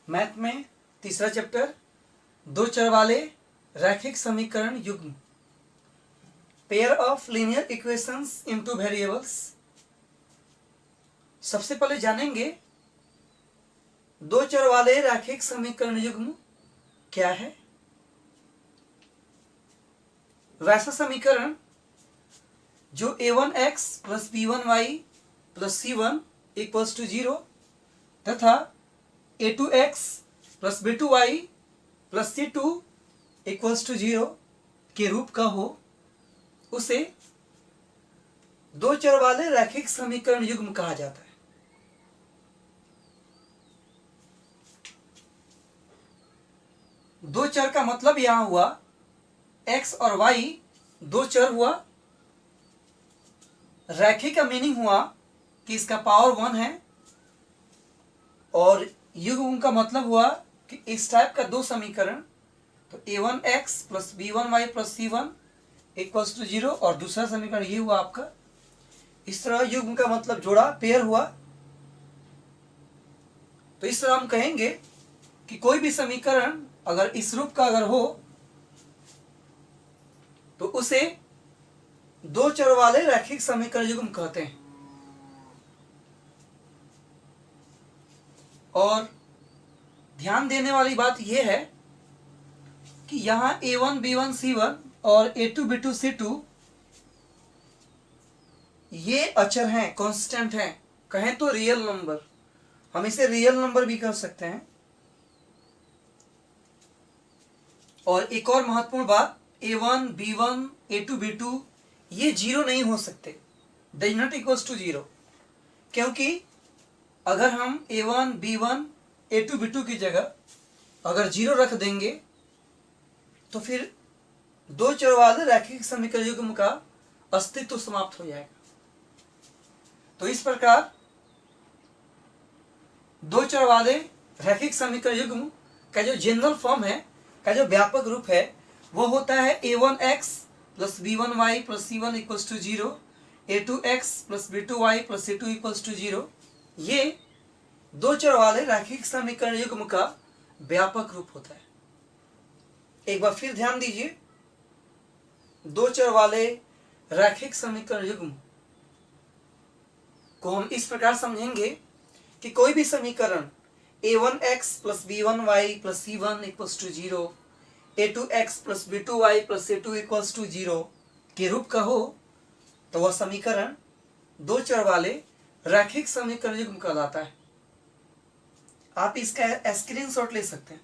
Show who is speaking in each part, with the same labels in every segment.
Speaker 1: Math में तीसरा chapter, दो चर वाले रैखिक समीकरण युग्म, pair of linear equations into variables. सबसे पहले जानेंगे दो चर वाले रैखिक समीकरण युग्म क्या है। वैसा समीकरण जो a1x plus b1y plus c1 equals to 0 तथा a2x plus b2y plus c2 equals to 0 के रूप का हो, उसे दो चर वाले रैखिक समीकरण युग्म कहा जाता है। दो चर का मतलब यहां हुआ x और y दो चर हुआ। रैखिक का मीनिंग हुआ कि इसका पावर 1 है, और युग्म का मतलब हुआ कि इस टाइप का दो समीकरण, तो a1x plus b1y plus c1 equals to 0, और दूसरा समीकरण ये हुआ आपका। इस तरह युग्म का मतलब जोड़ा, पेयर हुआ। तो इस तरह हम कहेंगे कि कोई भी समीकरण अगर इस रूप का अगर हो तो उसे दो चर वाले रैखिक समीकरण युग्म कहते हैं। और ध्यान देने वाली बात यह है कि यहां a1 b1 c1 और a2 b2 c2 ये अचर हैं, कांस्टेंट हैं, कहें तो रियल नंबर। हम इसे रियल नंबर भी कह सकते हैं। और एक और महत्वपूर्ण बात, a1 b1 a2 b2 ये जीरो नहीं हो सकते, डज नॉट इक्वल्स टू 0, क्योंकि अगर हम a1 b1 a2 b2 की जगह अगर 0 रख देंगे तो फिर दो चर वाले रैखिक समीकरण युग्म का अस्तित्व समाप्त हो जाएगा। तो इस प्रकार दो चर वाले रैखिक समीकरण युग्म का जो जनरल फॉर्म है, का जो व्यापक रूप है, वो होता है a1x plus b1y plus c1 equals to 0, a2x plus b2y plus c2 equals to 0। ये दो चर वाले रैखिक समीकरण युग्म का व्यापक रूप होता है। एक बार फिर ध्यान दीजिए, दो चर वाले रैखिक समीकरण युग्म को हम इस प्रकार समझेंगे कि कोई भी समीकरण a1x plus b1y plus c1 equals to 0, a2x plus b2y plus c2 equals to 0 के रूप का हो, तो वह समीकरण दो चर वाले रैखिक समीकरण युग्म कहलाता है। आप इसका स्क्रीनशॉट ले सकते हैं।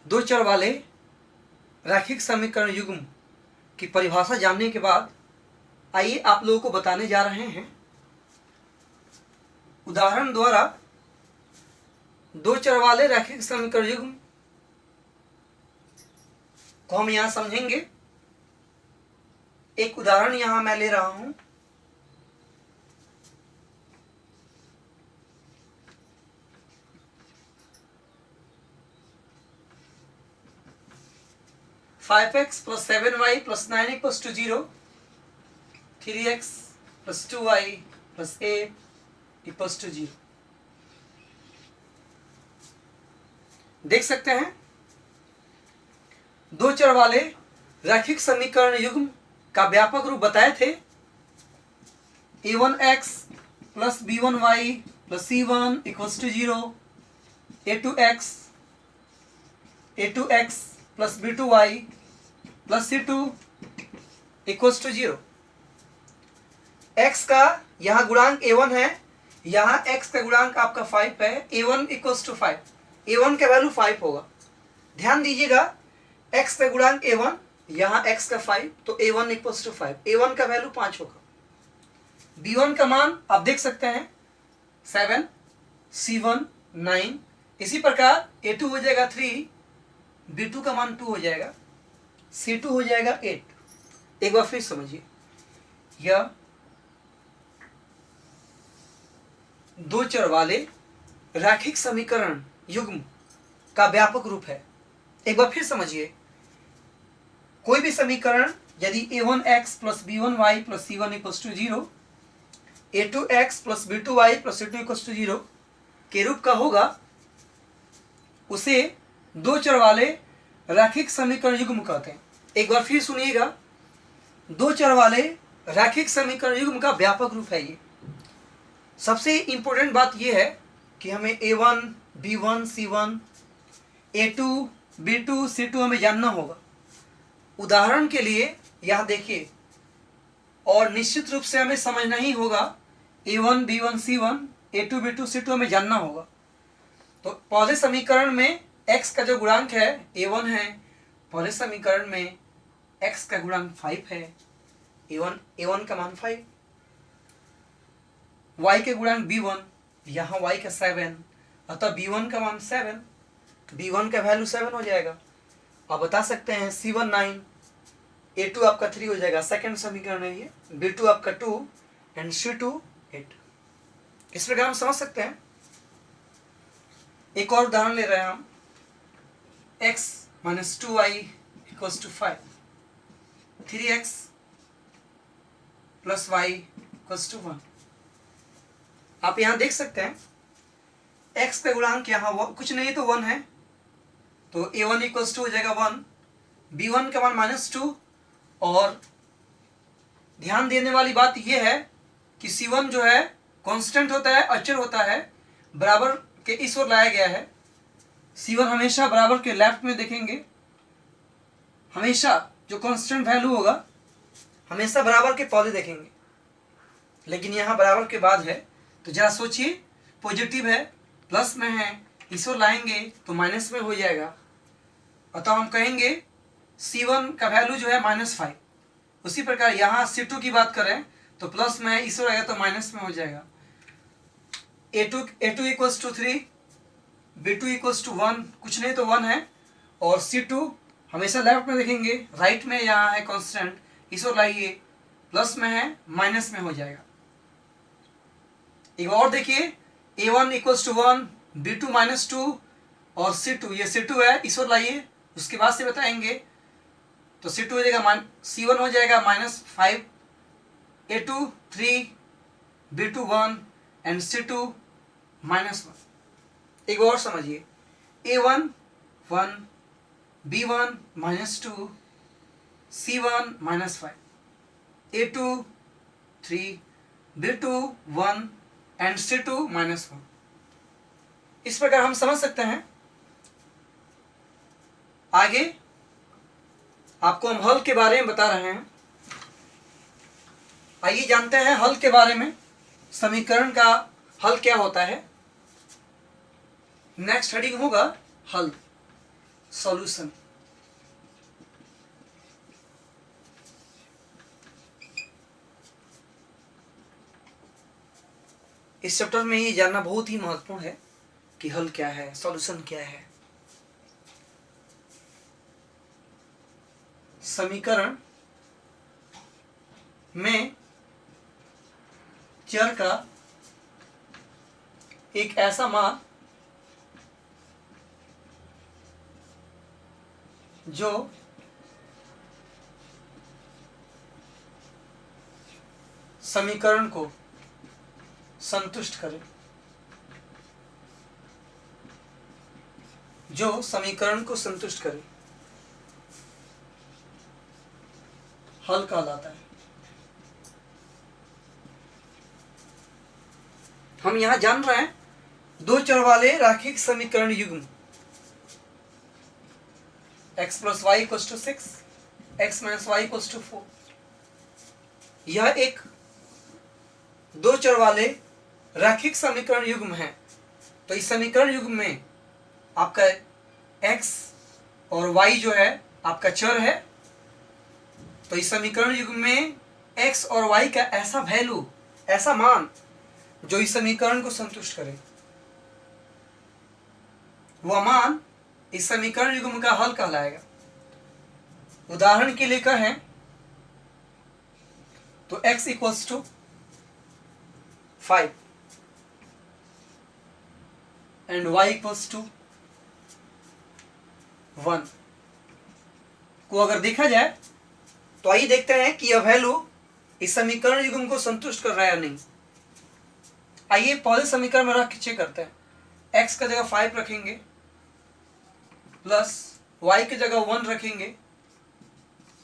Speaker 1: दो चर वाले रैखिक समीकरण युग्म की परिभाषा जानने के बाद आइए आप लोगों को बताने जा रहे हैं उदाहरण द्वारा दो चर वाले रैखिक समीकरण युग्म को हम यहां समझेंगे। एक उदाहरण यहां मैं ले रहा हूं। Five x plus 7y plus 9 equals to 0, 3x plus 2y plus 8 equals to 0। देख सकते हैं दो चर वाले रैखिक समीकरण युग्म का व्यापक रूप बताए थे a1x plus b1y plus c1 equals to 0, a2x plus b2y plus c2 equals to 0। x का यहाँ गुणांक a1 है, यहाँ x का गुणांक आपका 5 है, a1 इक्वल्स टू 5, a1 का वैल्यू 5 होगा। ध्यान दीजिएगा, x का गुणांक a1, यहाँ x का 5, तो a1 इक्वल्स टू 5, a1 का वैल्यू 5 होगा। b1 का मान आप देख सकते हैं 7, c1 9, इसी प्रकार a2 हो जाएगा 3, b2 का मान 2 हो जाएगा, c2 हो जाएगा 8। एक बार फिर समझिए, यह दो चर वाले रैखिक समीकरण युग्म का व्यापक रूप है। एक बार फिर समझिए, कोई भी समीकरण यदि a1x plus b1y plus c1 equals to 0, a2x plus b2y plus c2 equals to 0 के रूप का होगा उसे दो चर वाले रैखिक समीकरण युग्म कहते हैं। एक बार फिर सुनिएगा, दो चर वाले रैखिक समीकरण युग्म का व्यापक रूप है ये। सबसे इंपॉर्टेंट बात यह है कि हमें A1, B1, C1, A2, B2, C2 हमें जानना होगा। उदाहरण के लिए यहाँ देखिए, और निश्चित रूप से हमें समझना ही होगा A1, B1, C1, A2, B2, C2 हमें जानना होगा। तो पहले समीकरण में x का जो गुणांक है A1 है, पहले समीकरण में x का गुणांक 5 है, A1 का मान 5, y के गुणांक B1, यहाँ y का 7, अतः B1 का मान 7, B1 का वैल्यू 7 हो जाएगा। आप बता सकते हैं C1 9, A2 आपका 3 हो जाएगा, सेकंड समीकरण है ये, B2 आपका 2 एंड C2 8। इस प्रकार हम समझ सकते हैं। एक और उदाहरण ले रहे हैं हम, x minus 2y equals to 5, 3x plus y equals to 1। आप यहाँ देख सकते हैं x का गुणांक यहाँ कुछ नहीं तो 1 है, तो A1 इक्वल्स टू हो जाएगा 1, B1 का मान माइनस 2, और ध्यान देने वाली बात यह है कि C1 जो है कांस्टेंट होता है, अचर होता है, बराबर के इस ओर लाया गया है। C1 हमेशा बराबर के लेफ्ट में देखेंगे, हमेशा जो कांस्टेंट वैल्यू होगा हमेशा बराबर के पहले देखेंगे, लेकिन यहाँ बराबर के बाद है। तो जरा सोचिए, पॉजिटिव है, प्लस में है, इस ओर लाएंगे तो माइनस में हो जाएगा, अतः हम कहेंगे C1 का वैल्यू जो है -5। उसी प्रकार यहाँ C2 की बात करें तो प्लस में है, इस ओर आएगा तो माइनस में हो जाएगा। A2 equals to 3, B2 equals to 1, कुछ नहीं तो 1 है, और C2 हमेशा लेफ्ट में देखेंगे, राइट में यहाँ है कांस्टेंट, इस ओर लाइए, प्लस में है, माइनस में हो जाएगा। एक और देखिए, A1 इक्वल्स टू 1, B2 -2 और C2, ये C2 है, इस ओर लाइए, उसके बाद से बताएंगे। तो C2 हो जाएगा C1 हो जाएगा -5, A2 3, B2 1 एंड C2 -1। एक और समझिए, A1 1, B1 -2, C1 -5, A2 3, B2 1 and C2 -1। इस प्रकार हम समझ सकते हैं। आगे आपको हम हल के बारे में बता रहे हैं। आइए जानते हैं हल के बारे में, समीकरण का हल क्या होता है। नेक्स्ट हेडिंग होगा हल, सॉल्यूशन। इस चैप्टर में ये जानना बहुत ही महत्वपूर्ण है कि हल क्या है, सॉल्यूशन क्या है। समीकरण में चर का एक ऐसा मान जो समीकरण को संतुष्ट करे, जो समीकरण को संतुष्ट करे, हल कहलाता है। हम यहां जान रहे हैं दो चर वाले रैखिक समीकरण युग्म x + y = 6, x - y = 4। यह एक दो चर वाले रैखिक समीकरण युग्म है। तो इस समीकरण युग्म में आपका x और y जो है आपका चर है। तो इस समीकरण युग्म में x और y का ऐसा वैल्यू, ऐसा मान जो इस समीकरण को संतुष्ट करे, वह मान इस समीकरण युग्म का हल कहलाएगा। उदाहरण के लिए कहें तो x = 5 एंड y = 1 को अगर देखा जाए तो आइए देखते हैं कि यह वैल्यू इस समीकरण युग्म को संतुष्ट कर रहा है या नहीं। आइए पहले समीकरण में रख के चेक करते हैं। x का जगह 5 रखेंगे प्लस y की जगह 1 रखेंगे,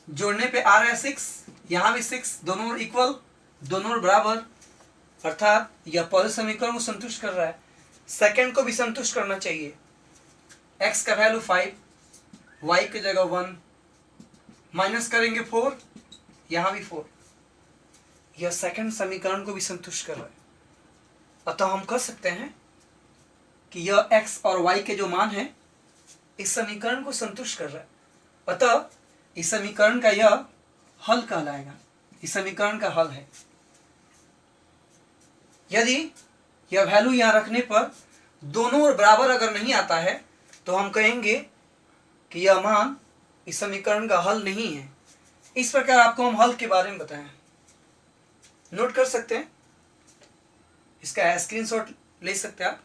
Speaker 1: जोड़ने पे आ रहा है 6, यहाँ भी 6, दोनों ओर इक्वल, दोनों ओर बराबर, अर्थात यह पहले समीकरण को संतुष्ट कर रहा है, सेकंड को भी संतुष्ट करना चाहिए। x का वैल्यू 5, y की जगह 1, माइनस करेंगे 4, यहाँ भी 4, यह सेकंड समीकरण को भी संतुष्ट कर रहा है। अतः हम कह सकते हैं कि यह x और y के जो मान है इस समीकरण को संतुष्ट कर रहा है, अतः इस समीकरण का यह हल कहलाएगा, इस समीकरण का हल है। यदि यह वैल्यू यहाँ रखने पर दोनों ओर बराबर अगर नहीं आता है तो हम कहेंगे कि यह मान इस समीकरण का हल नहीं है। इस प्रकार आपको हम हल के बारे में बताएं, नोट कर सकते हैं, इसका स्क्रीनशॉट ले सकते हैं आप।